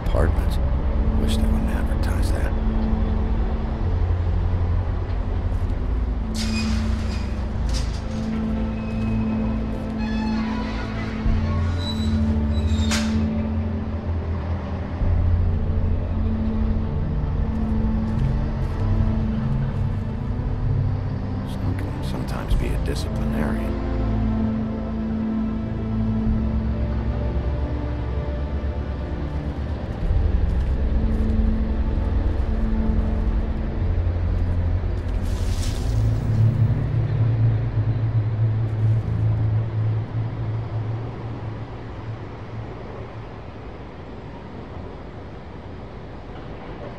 Apartments. Wish they wouldn't advertise that. Some can sometimes be a disciplinarian.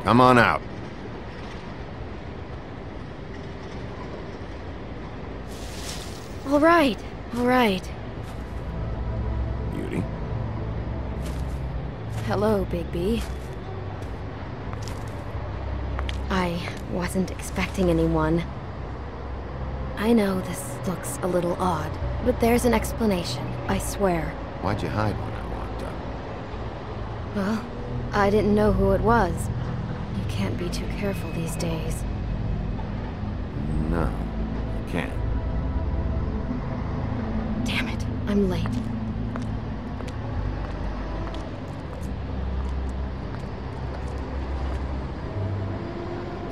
Come on out. All right, all right. Beauty. Hello, Bigby. I wasn't expecting anyone. I know this looks a little odd, but there's an explanation, I swear. Why'd you hide when I walked up? Well, I didn't know who it was. You can't be too careful these days. No, you can't. Damn it, I'm late.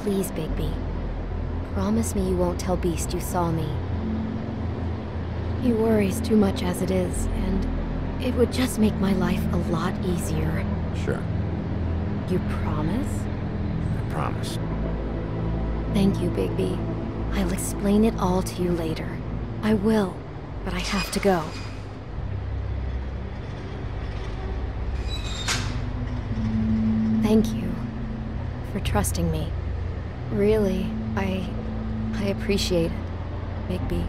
Please, Bigby. Promise me you won't tell Beast you saw me. He worries too much as it is, and it would just make my life a lot easier. Sure. You promise? I promise. Thank you, Bigby. I'll explain it all to you later. I will, but I have to go. Thank you for trusting me. Really, I appreciate it, Bigby.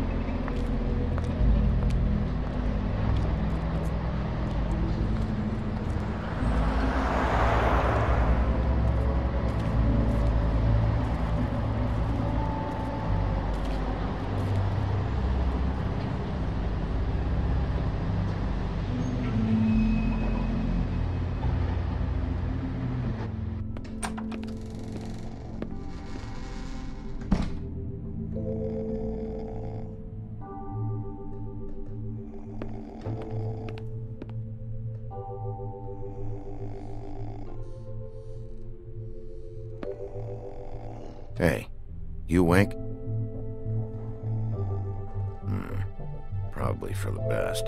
Hey, you awake? Probably for the best.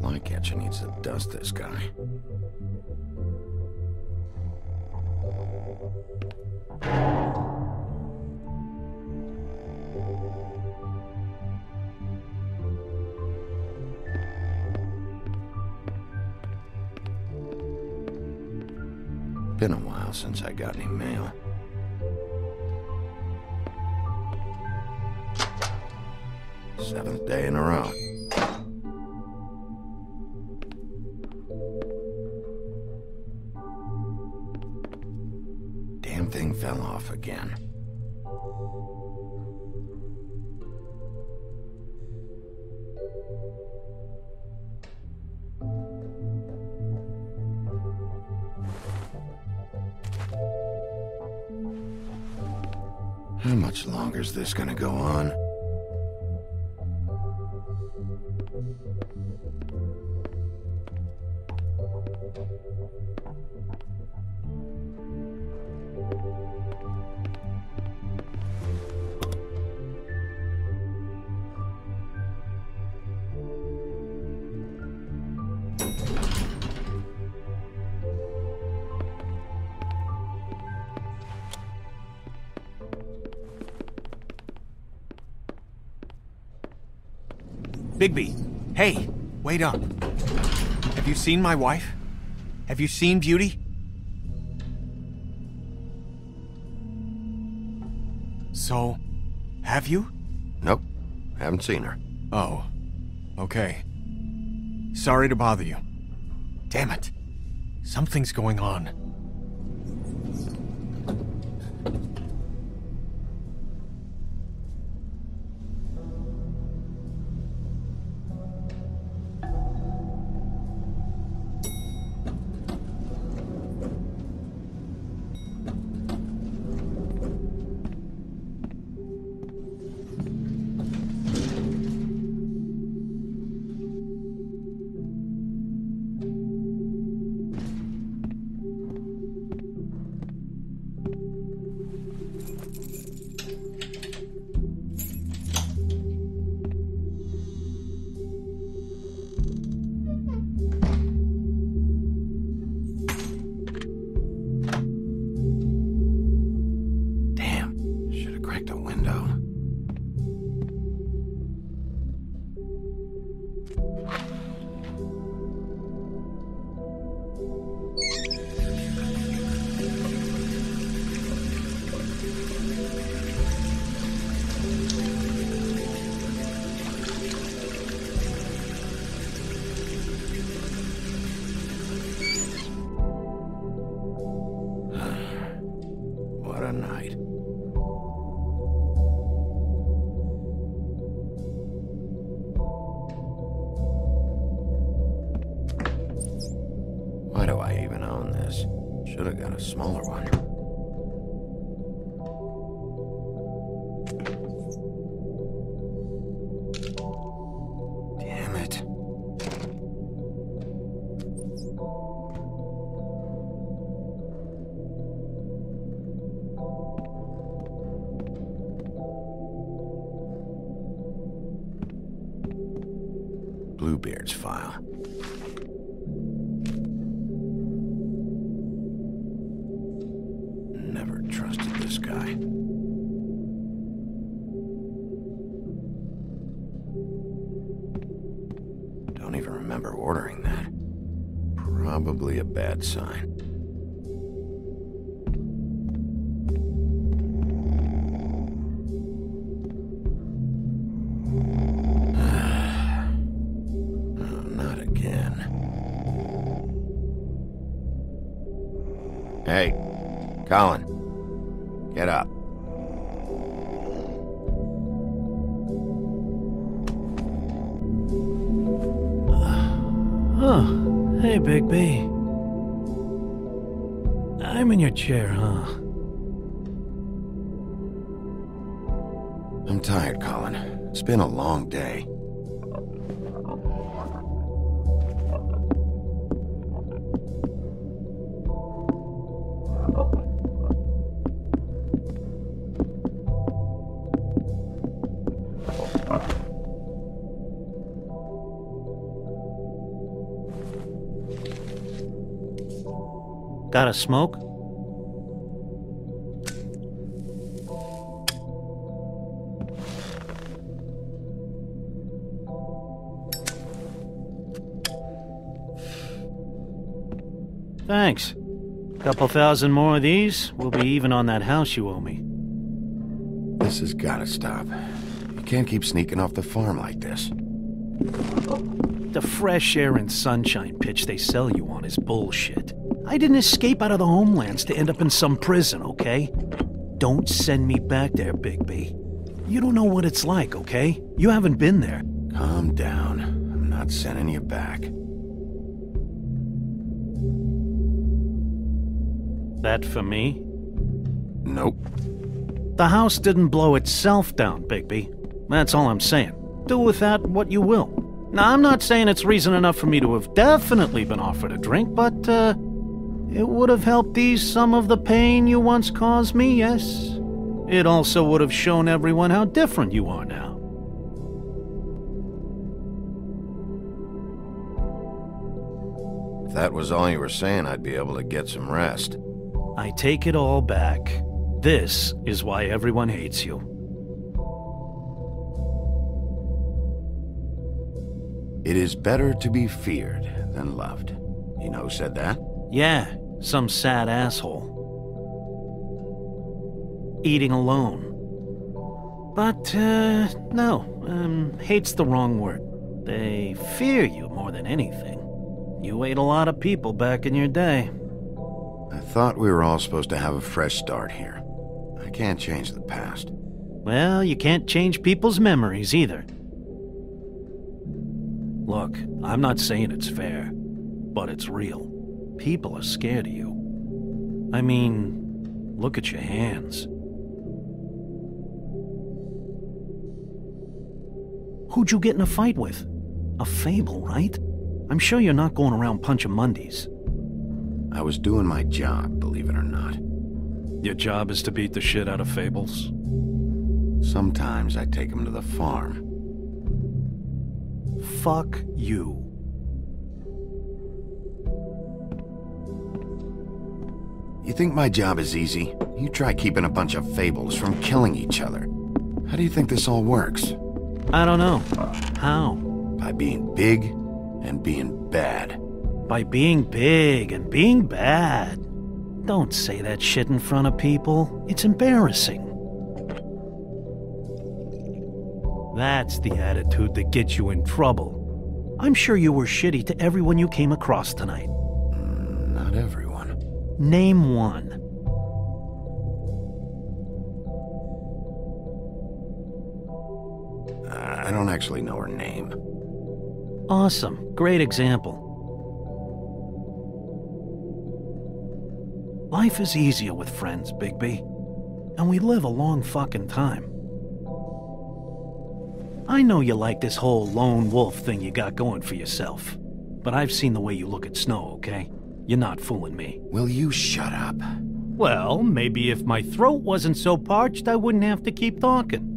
Flycatcher needs to dust this guy. Been a while since I got any mail. Seventh day in a row. Damn thing fell off again. much longer is this gonna go on? Bigby, hey, wait up. Have you seen my wife? Have you seen Beauty? So, have you? Nope, haven't seen her. Oh, okay. Sorry to bother you. Damn it. Something's going on. What a night. Why do I even own this? Should have got a smaller one. Damn it. Bluebeard's file. Never trusted this guy. Don't even remember ordering that. Probably a bad sign. Hey, Colin, get up. Oh, hey, Big B. I'm in your chair, huh? I'm tired, Colin. It's been a long day. Got a smoke? Thanks. Couple thousand more of these, we'll be even on that house you owe me. This has gotta stop. You can't keep sneaking off the farm like this. The fresh air and sunshine pitch they sell you on is bullshit. I didn't escape out of the homelands to end up in some prison, okay? Don't send me back there, Bigby. You don't know what it's like, okay? You haven't been there. Calm down. I'm not sending you back. That for me? Nope. The house didn't blow itself down, Bigby. That's all I'm saying. Do with that what you will. Now, I'm not saying it's reason enough for me to have definitely been offered a drink, but, it would have helped ease some of the pain you once caused me, yes? It also would have shown everyone how different you are now. If that was all you were saying, I'd be able to get some rest. I take it all back. This is why everyone hates you. It is better to be feared than loved. You know who said that? Yeah, some sad asshole. Eating alone. But, no, hate's the wrong word. They fear you more than anything. You ate a lot of people back in your day. I thought we were all supposed to have a fresh start here. I can't change the past. Well, you can't change people's memories either. Look, I'm not saying it's fair, but it's real. People are scared of you. I mean, look at your hands. Who'd you get in a fight with? A fable, right? I'm sure you're not going around punching Mondays. I was doing my job, believe it or not. Your job is to beat the shit out of fables? Sometimes I take them to the farm. Fuck you. You think my job is easy? You try keeping a bunch of fables from killing each other. How do you think this all works? I don't know. How? By being big and being bad. By being big and being bad. Don't say that shit in front of people. It's embarrassing. That's the attitude that gets you in trouble. I'm sure you were shitty to everyone you came across tonight. Not everyone. Name one. I don't actually know her name. Awesome. Great example. Life is easier with friends, Bigby. And we live a long fucking time. I know you like this whole lone wolf thing you got going for yourself. But I've seen the way you look at Snow, okay? You're not fooling me. Will you shut up? Well, maybe if my throat wasn't so parched, I wouldn't have to keep talking.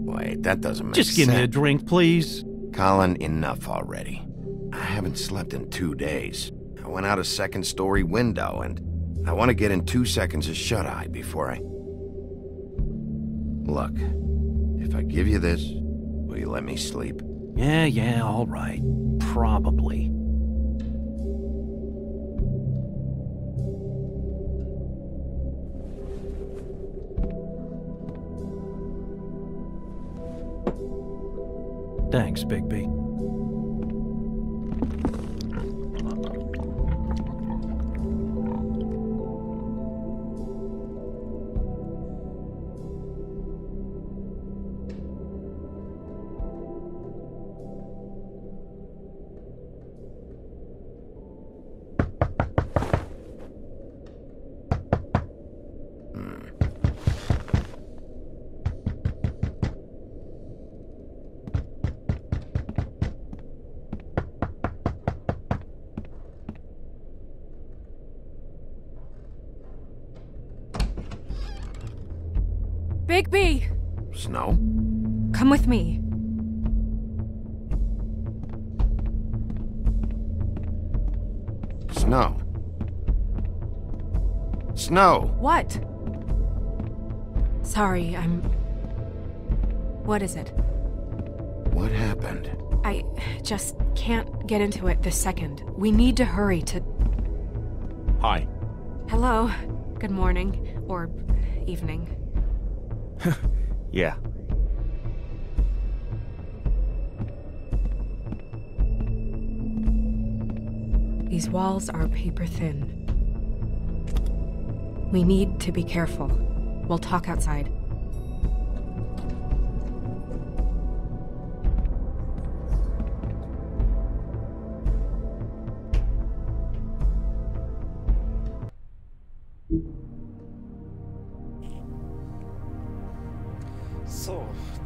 Wait, that doesn't make sense. Just give me a drink, please. Colin, enough already. I haven't slept in 2 days. I went out a second-story window, and I want to get in 2 seconds of shut-eye before I... Look, if I give you this, will you let me sleep? Yeah, all right. Probably. Thanks, Bigby. Bigby! Snow? Come with me. Snow? Snow! What? Sorry, What is it? What happened? I just can't get into it this second. We need to hurry to... Hi. Hello. Good morning. Or evening. Yeah. These walls are paper thin. We need to be careful. We'll talk outside.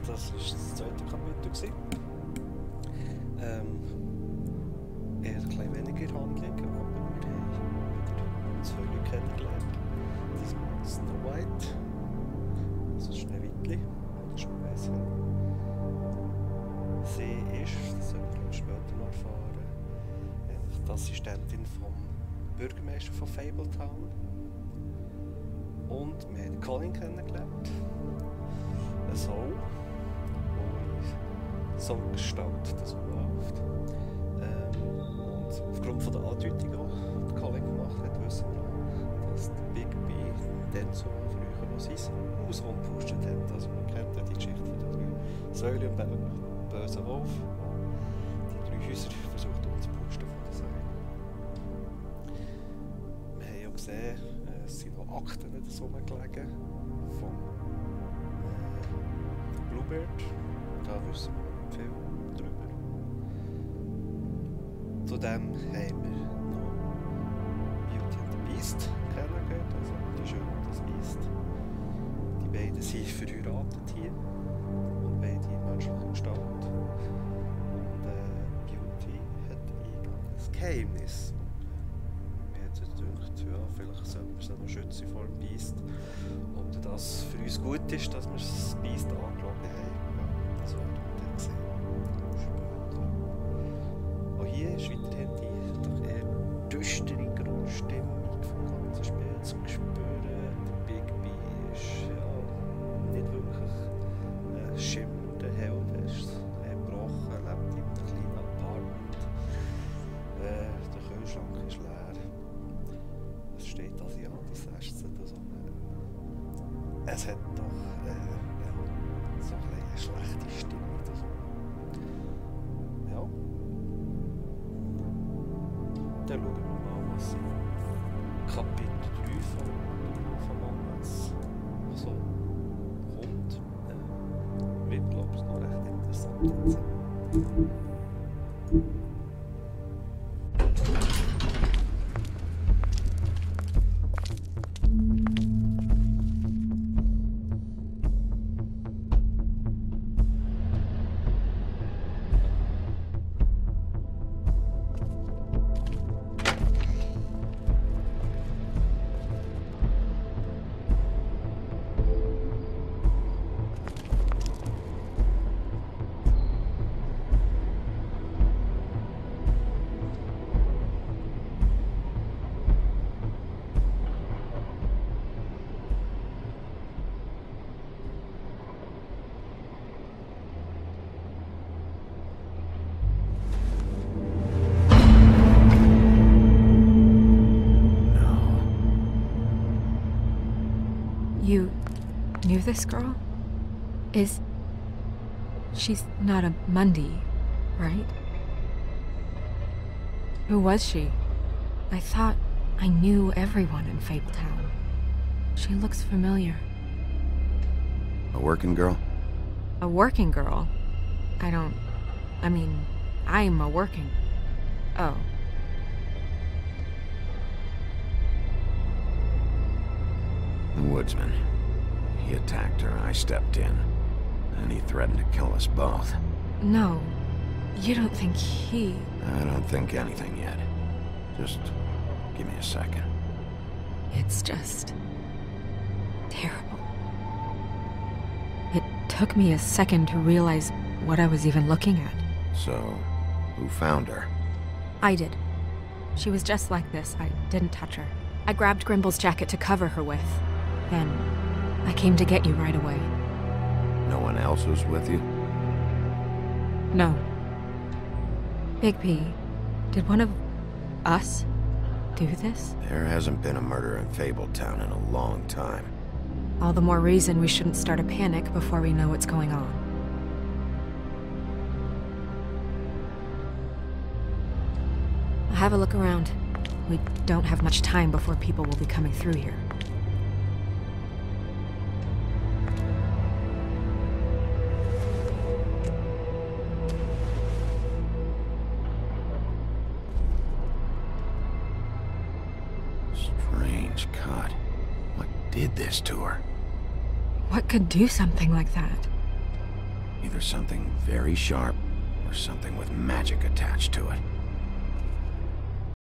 das war das zweite Kapitel. Eher ein bisschen weniger Handlung, aber wir haben wieder zwei Leute kennengelernt. Diesmal Snow White, also Schneewittli, oder Schneeweißchen. Sie ist, das werden wir später noch erfahren, die Assistentin vom Bürgermeister von Fabletown. Und wir haben Colin kennengelernt. So, und so gestaltet das läuft. Und aufgrund von der Andeutung, die Colin gemacht hat, wissen wir auch, dass der Big B dann so früher noch sein Haus umgepusht hat. Also man kennt ja die Geschichte von den 3 Säulen und dem bösen Wolf. Die 3 Häuser versucht umzupusten von der Säule. Wir haben ja gesehen, es sind noch Akten in der rumgelegen vom Bluebird. Da wissen wir nicht viel drüber. Zudem haben wir noch Beauty and the Beast kennengelernt, also die Schöne und das Biest. Die beiden sind verheiratet hier und beide in menschlicher Gestalt. Und Beauty hat ein Geheimnis. Mir hat es gedacht, ja, vielleicht sollten wir sie noch schützen vor dem Biest. Ob das für uns gut ist, dass wir das Biest angelogen haben. Das werden wir dann sehen. Später. Auch hier ist weiterhin die doch eher düstere Grundstimmung vom ganzen Spiel zum Spüren. Der Big B ist ja nicht wirklich ein schimmernder Held. Er ist gebrochen, lebt in einem kleinen Apartment. Der Kühlschrank ist leer. Es steht asiatisch Essen. Es hat doch so eine schlechte Stimmung. Ja. Dann schauen wir mal, was in Kapitel 3 von Monats so kommt. Wird, glaube ich, noch recht interessant jetzt. You knew this girl? She's not a Mundy, right? Who was she? I thought I knew everyone in Fabletown. She looks familiar. A working girl? A working girl? I'm a working... Oh. The woodsman. He attacked her, I stepped in. And he threatened to kill us both. No. You don't think he... I don't think anything yet. Just give me a second. It's just... terrible. It took me a second to realize what I was even looking at. So, who found her? I did. She was just like this. I didn't touch her. I grabbed Grimble's jacket to cover her with. Then, I came to get you right away. No one else was with you? No. Big P, did one of us do this? There hasn't been a murder in Fabletown in a long time. All the more reason we shouldn't start a panic before we know what's going on. I'll have a look around. We don't have much time before people will be coming through here. Strange cut. What did this to her? What could do something like that? Either something very sharp, or something with magic attached to it.